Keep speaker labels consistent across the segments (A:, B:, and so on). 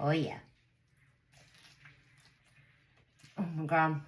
A: Oh yeah. Oh my God.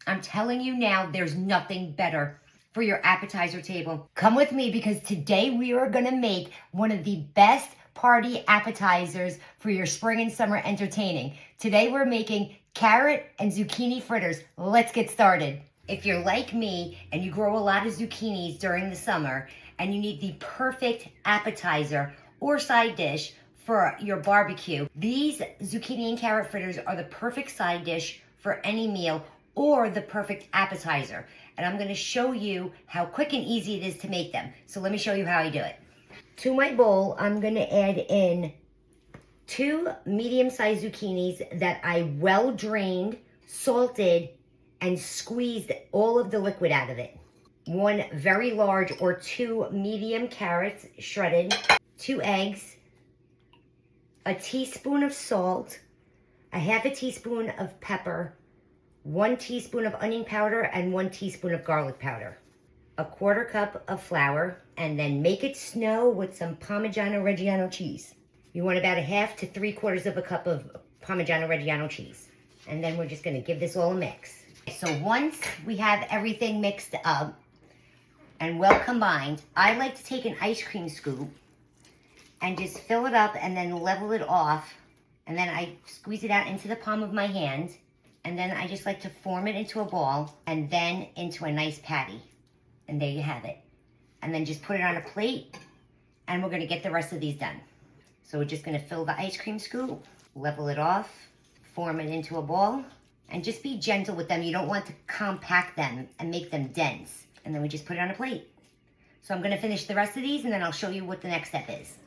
A: I'm telling you now, there's nothing better for your appetizer table. Come with me because today we are gonna make one of the best party appetizers for your spring and summer entertaining. Today we're making carrot and zucchini fritters. Let's get started. If you're like me and you grow a lot of zucchinis during the summer and you need the perfect appetizer or side dish for your barbecue, these zucchini and carrot fritters are the perfect side dish for any meal or the perfect appetizer. And I'm gonna show you how quick and easy it is to make them. So let me show you how I do it. To my bowl, I'm gonna add in 2 medium-sized zucchinis that I well drained, salted, and squeezed all of the liquid out of it. 1 very large or 2 medium carrots shredded, 2 eggs, a teaspoon of salt, a half a teaspoon of pepper, 1 teaspoon of onion powder, and 1 teaspoon of garlic powder, a 1/4 cup of flour, and then make it snow with some Parmigiano-Reggiano cheese. You want about a half to 3/4 of a cup of Parmigiano-Reggiano cheese. And then we're just gonna give this all a mix. So once we have everything mixed up and well combined, I like to take an ice cream scoop and just fill it up and then level it off. And then I squeeze it out into the palm of my hand. And then I just like to form it into a ball and then into a nice patty. And there you have it. And then just put it on a plate and we're gonna get the rest of these done. So we're just gonna fill the ice cream scoop, level it off, form it into a ball, and just be gentle with them. You don't want to compact them and make them dense. And then we just put it on a plate. So I'm gonna finish the rest of these and then I'll show you what the next step is.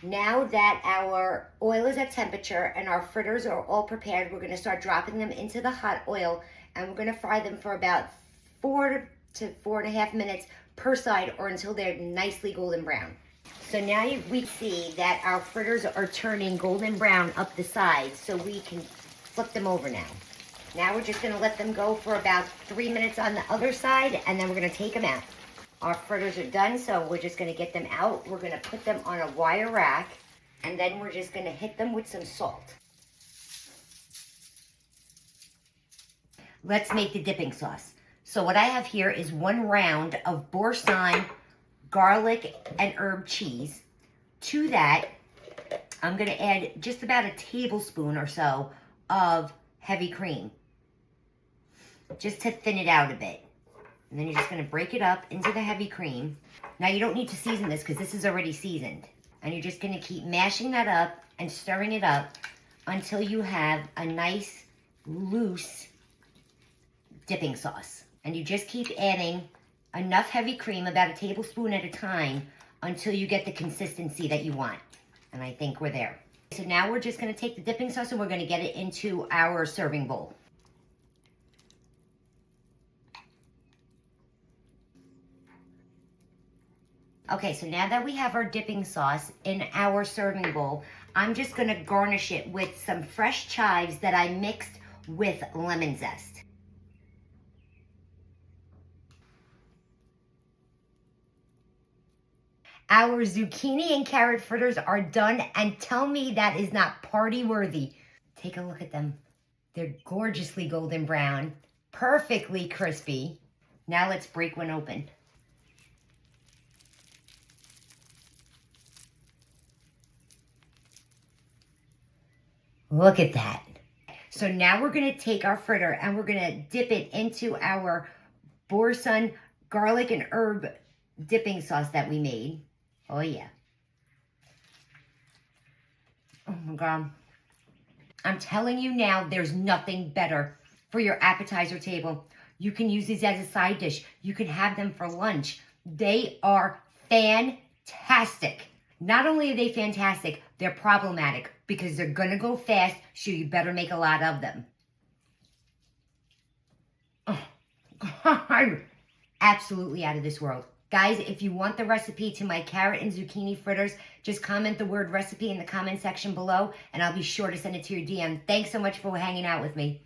A: Now that our oil is at temperature and our fritters are all prepared, we're gonna start dropping them into the hot oil and we're gonna fry them for about 4 to 4.5 minutes per side or until they're nicely golden brown. So now we see that our fritters are turning golden brown up the sides, so we can flip them over now. Now we're just gonna let them go for about 3 minutes on the other side and then we're gonna take them out. Our fritters are done, so we're just gonna get them out. We're gonna put them on a wire rack, and then we're just gonna hit them with some salt. Let's make the dipping sauce. So what I have here is 1 round of Boursin garlic and herb cheese. To that, I'm gonna add just about a tablespoon or so of heavy cream, just to thin it out a bit. And then you're just gonna break it up into the heavy cream. Now you don't need to season this because this is already seasoned. And you're just gonna keep mashing that up and stirring it up until you have a nice, loose dipping sauce. And you just keep adding enough heavy cream, about a tablespoon at a time, until you get the consistency that you want. And I think we're there. So now we're just gonna take the dipping sauce and we're gonna get it into our serving bowl. Okay, so now that we have our dipping sauce in our serving bowl, I'm just gonna garnish it with some fresh chives that I mixed with lemon zest. Our zucchini and carrot fritters are done, and tell me that is not party worthy. Take a look at them. They're gorgeously golden brown, perfectly crispy. Now let's break one open. Look at that. So now we're gonna take our fritter and we're gonna dip it into our Boursin garlic and herb dipping sauce that we made. Oh yeah. Oh my God. I'm telling you now, there's nothing better for your appetizer table. You can use these as a side dish. You can have them for lunch. They are fantastic. Not only are they fantastic, they're problematic because they're gonna go fast, so you better make a lot of them. Oh, God. Absolutely out of this world. Guys, if you want the recipe to my carrot and zucchini fritters, just comment the word recipe in the comment section below and I'll be sure to send it to your DM. Thanks so much for hanging out with me.